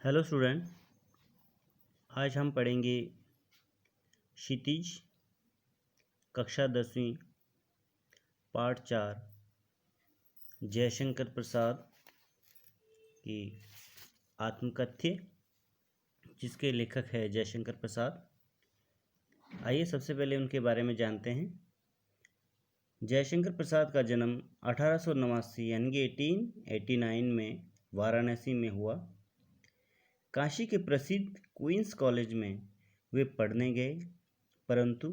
Hello student. आज हम पढ़ेंगे क्षितिज कक्षा 10वीं पार्ट 4 जयशंकर प्रसाद की आत्मकथ्य, जिसके लेखक है जयशंकर प्रसाद। आइए सबसे पहले उनके बारे में जानते हैं। जयशंकर प्रसाद का जन्म 1889 यानी कि 1889 में वाराणसी में हुआ। काशी के प्रसिद्ध क्वींस कॉलेज में वे पढ़ने गए, परंतु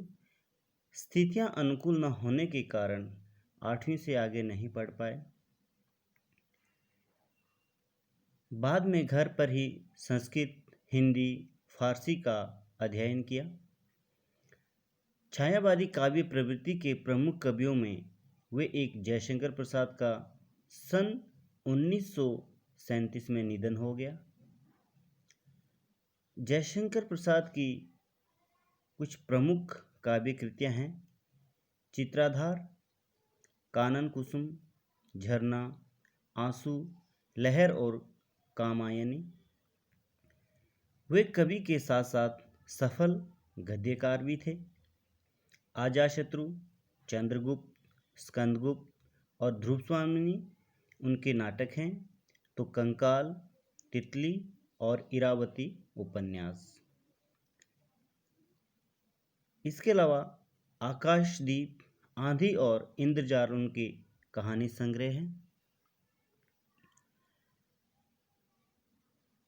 स्थितियां अनुकूल न होने के कारण 8वीं से आगे नहीं पढ़ पाए। बाद में घर पर ही संस्कृत, हिंदी, फारसी का अध्ययन किया। छायावादी काव्य प्रवृत्ति के प्रमुख कवियों में वे एक जयशंकर प्रसाद का सन 1937 में निधन हो गया। जयशंकर प्रसाद की कुछ प्रमुख काव्य कृतियाँ हैं: चित्राधार, कानन कुसुम, झरना, आंसू, लहर और कामायनी। वे कवि के साथ साथ सफल गद्यकार भी थे। अजातशत्रु, चंद्रगुप्त, स्कंदगुप्त और ध्रुवस्वामिनी उनके नाटक हैं, तो कंकाल, तितली और इरावती उपन्यास। इसके अलावा आकाशदीप, आंधी और इंद्रजाल उनके कहानी संग्रह हैं।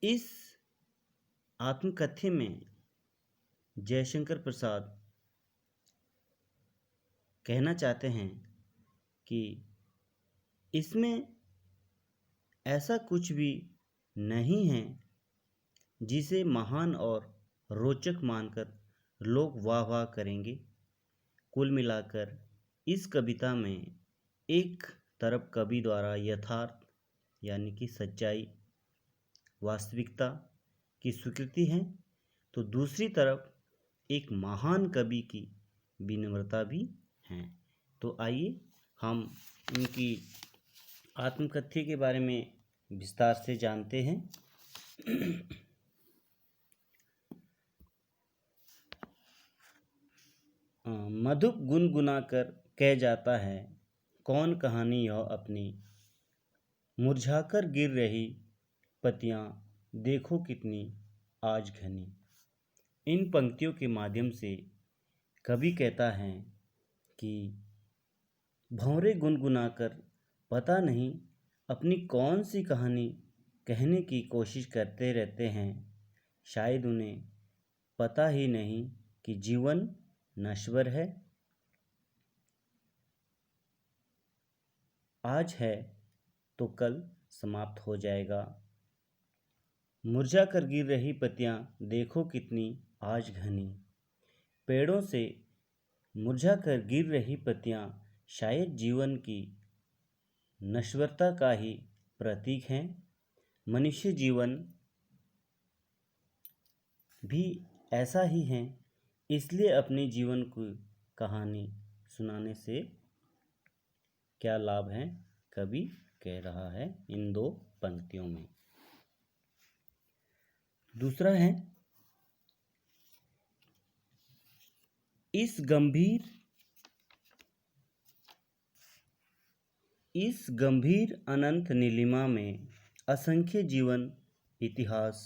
इस आत्मकथ्य में जयशंकर प्रसाद कहना चाहते हैं कि इसमें ऐसा कुछ भी नहीं है जिसे महान और रोचक मानकर लोग वाह वाह करेंगे। कुल मिलाकर इस कविता में एक तरफ कवि द्वारा यथार्थ यानी कि सच्चाई, वास्तविकता की स्वीकृति है, तो दूसरी तरफ एक महान कवि की विनम्रता भी है। तो आइए हम उनकी आत्मकथ्य के बारे में विस्तार से जानते हैं। मधुप गुनगुनाकर कह जाता है, कौन कहानी यह अपनी, मुरझाकर गिर रही पत्तियां देखो कितनी आज घनी। इन पंक्तियों के माध्यम से कवि कहता है कि भंवरे गुनगुनाकर पता नहीं अपनी कौन सी कहानी कहने की कोशिश करते रहते हैं। शायद उन्हें पता ही नहीं कि जीवन नश्वर है, आज है तो कल समाप्त हो जाएगा। मुरझा कर गिर रही पत्तियां देखो कितनी आज घनी। पेड़ों से मुरझा कर गिर रही पत्तियां शायद जीवन की नश्वरता का ही प्रतीक हैं। मनुष्य जीवन भी ऐसा ही है, इसलिए अपने जीवन की कहानी सुनाने से क्या लाभ है, कवि कह रहा है इन दो पंक्तियों में। दूसरा है, इस गंभीर अनंत नीलिमा में असंख्य जीवन इतिहास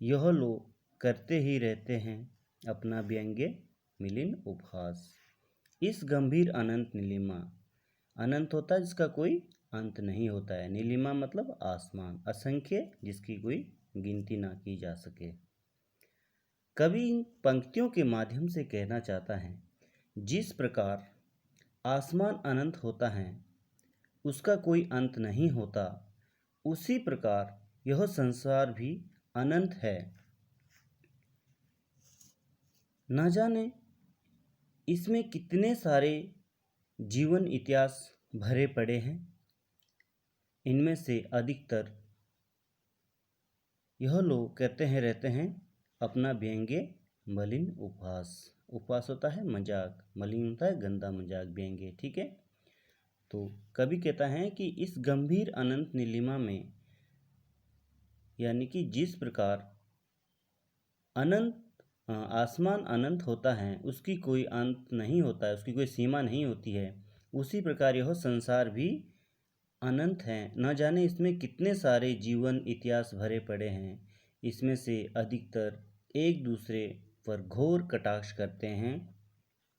यह लोग करते ही रहते हैं अपना व्यंग्य मिलिन उपहास। इस गंभीर अनंत नीलिमा, अनंत होता है जिसका कोई अंत नहीं होता है, नीलिमा मतलब आसमान, असंख्य जिसकी कोई गिनती ना की जा सके। कवि इन पंक्तियों के माध्यम से कहना चाहता है, जिस प्रकार आसमान अनंत होता है, उसका कोई अंत नहीं होता, उसी प्रकार यह संसार भी अनंत है। न जाने इसमें कितने सारे जीवन इतिहास भरे पड़े हैं। इनमें से अधिकतर यह लोग कहते हैं रहते हैं अपना व्यंग्य मलिन उपहास। उपहास होता है मजाक, मलिन होता है गंदा मजाक, व्यंग्य, ठीक है। तो कवि कहता है कि इस गंभीर अनंत नीलिमा में यानी कि जिस प्रकार अनंत आसमान अनंत होता है, उसकी कोई अंत नहीं होता है, उसकी कोई सीमा नहीं होती है, उसी प्रकार यह संसार भी अनंत है। न जाने इसमें कितने सारे जीवन इतिहास भरे पड़े हैं। इसमें से अधिकतर एक दूसरे पर घोर कटाक्ष करते हैं,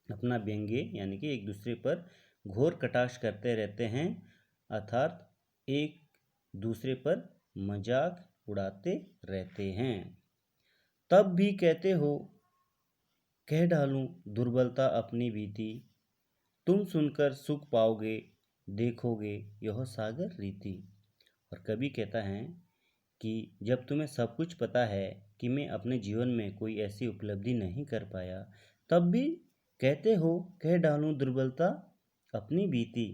अपना व्यंग्य यानी कि एक दूसरे पर घोर कटाक्ष करते रहते हैं, अर्थात एक दूसरे पर मजाक उड़ाते रहते हैं। तब भी कहते हो कह डालूं दुर्बलता अपनी बीती, तुम सुनकर सुख पाओगे देखोगे यह सागर रीति। और कवि कहता है कि जब तुम्हें सब कुछ पता है कि मैं अपने जीवन में कोई ऐसी उपलब्धि नहीं कर पाया, तब भी कहते हो कह डालूं दुर्बलता अपनी बीती।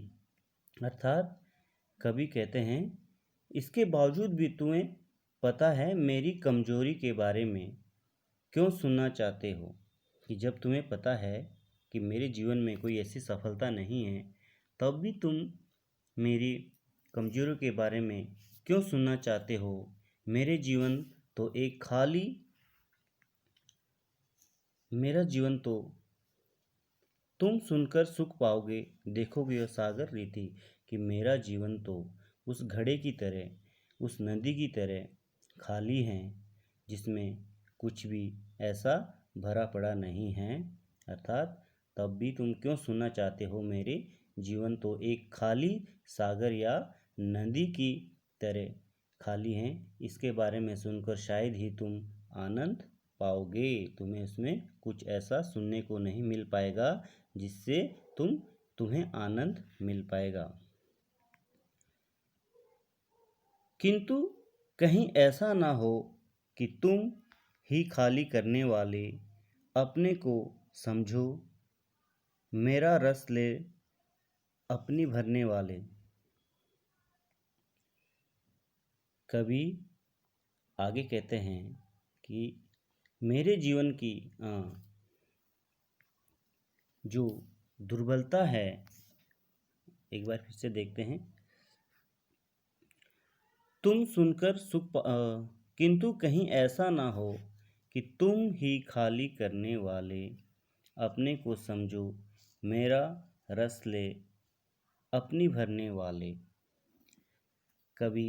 अर्थात कवि कहते हैं इसके बावजूद भी तुम्हें पता है मेरी कमजोरी के बारे में क्यों सुनना चाहते हो। कि जब तुम्हें पता है कि मेरे जीवन में कोई ऐसी सफलता नहीं है, तब भी तुम मेरी कमजोरियों के बारे में क्यों सुनना चाहते हो। मेरा जीवन तो तुम सुनकर सुख पाओगे देखोगे यह सागर रीति। कि मेरा जीवन तो उस घड़े की तरह, उस नदी की तरह खाली है, जिसमें कुछ भी ऐसा भरा पड़ा नहीं है। अर्थात तब भी तुम क्यों सुनना चाहते हो, मेरे जीवन तो एक खाली सागर या नदी की तरह खाली है, इसके बारे में सुनकर शायद ही तुम आनंद पाओगे। तुम्हें इसमें कुछ ऐसा सुनने को नहीं मिल पाएगा जिससे तुम्हें आनंद मिल पाएगा। किंतु कहीं ऐसा ना हो कि तुम ही खाली करने वाले अपने को समझो, मेरा रस ले अपनी भरने वाले। कवि आगे कहते हैं कि मेरे जीवन की जो दुर्बलता है, एक बार फिर से देखते हैं। तुम सुनकर किंतु कहीं ऐसा ना हो कि तुम ही खाली करने वाले अपने को समझो, मेरा रस ले अपनी भरने वाले। कवि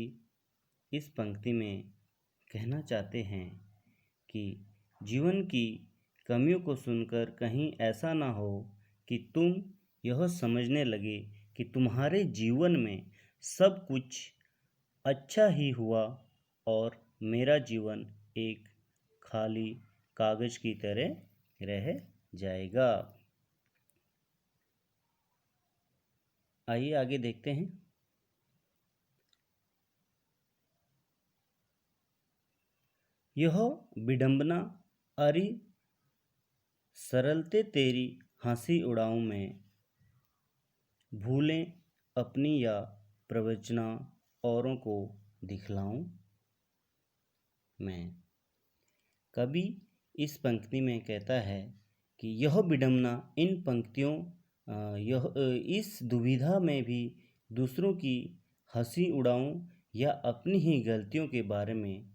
इस पंक्ति में कहना चाहते हैं कि जीवन की कमियों को सुनकर कहीं ऐसा ना हो कि तुम यह समझने लगे कि तुम्हारे जीवन में सब कुछ अच्छा ही हुआ और मेरा जीवन एक खाली कागज की तरह रह जाएगा। आइए आगे देखते हैं। यह विडंबना अरि सरलते तेरी हंसी उड़ाऊं मैं, भूलें अपनी या प्रवचना औरों को दिखलाऊं मैं। कवि इस पंक्ति में कहता है कि यह विडंबना इन पंक्तियों इस दुविधा में भी दूसरों की हंसी उड़ाऊं या अपनी ही गलतियों के बारे में,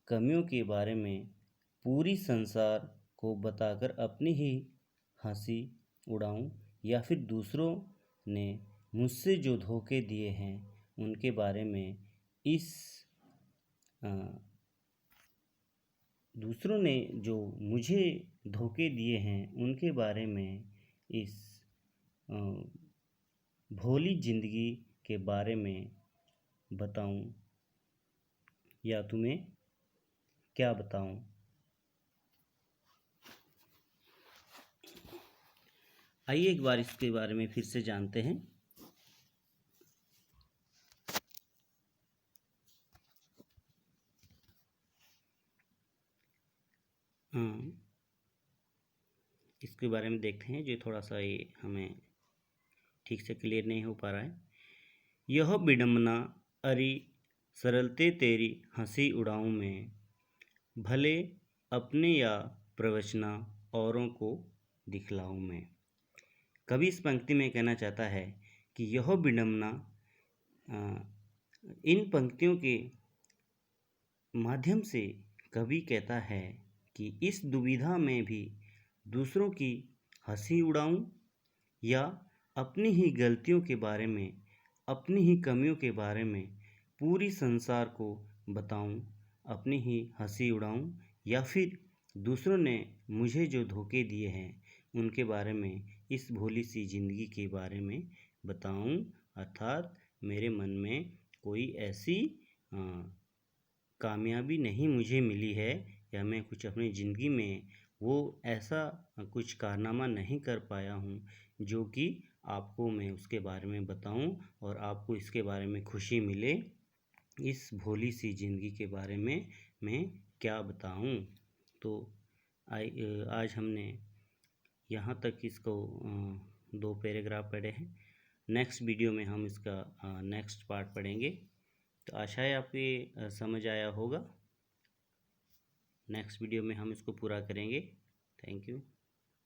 कमियों के बारे में पूरी संसार को बताकर अपनी ही हंसी उड़ाऊं, या फिर दूसरों ने मुझसे जो धोखे दिए हैं उनके बारे में दूसरों ने जो मुझे धोखे दिए हैं उनके बारे में इस भोली जिंदगी के बारे में बताऊं, या तुम्हें क्या बताऊं। आइए एक बार इसके बारे में फिर से जानते हैं। इसके बारे में देखते हैं, जो थोड़ा सा ये हमें ठीक से क्लियर नहीं हो पा रहा है। यह विडंबना अरि सरलते तेरी हंसी उड़ाऊं मैं, भले अपने या प्रवचना औरों को दिखलाऊं मैं। कवि इस पंक्ति में कहना चाहता है कि यह विडंबना इन पंक्तियों के माध्यम से कवि कहता है कि इस दुविधा में भी दूसरों की हंसी उड़ाऊं या अपनी ही गलतियों के बारे में, अपनी ही कमियों के बारे में पूरी संसार को बताऊं, अपनी ही हंसी उड़ाऊं, या फिर दूसरों ने मुझे जो धोखे दिए हैं उनके बारे में, इस भोली सी ज़िंदगी के बारे में बताऊं। अर्थात मेरे मन में कोई ऐसी कामयाबी नहीं मुझे मिली है, या मैं कुछ अपनी ज़िंदगी में वो ऐसा कुछ कारनामा नहीं कर पाया हूँ जो कि आपको मैं उसके बारे में बताऊं और आपको इसके बारे में खुशी मिले। इस भोली सी ज़िंदगी के बारे में मैं क्या बताऊं। तो आज हमने यहाँ तक इसको 2 पैराग्राफ पढ़े हैं। नेक्स्ट वीडियो में हम इसका नेक्स्ट पार्ट पढ़ेंगे। तो आशा है आपको ये समझ आया होगा। नेक्स्ट वीडियो में हम इसको पूरा करेंगे। Thank you.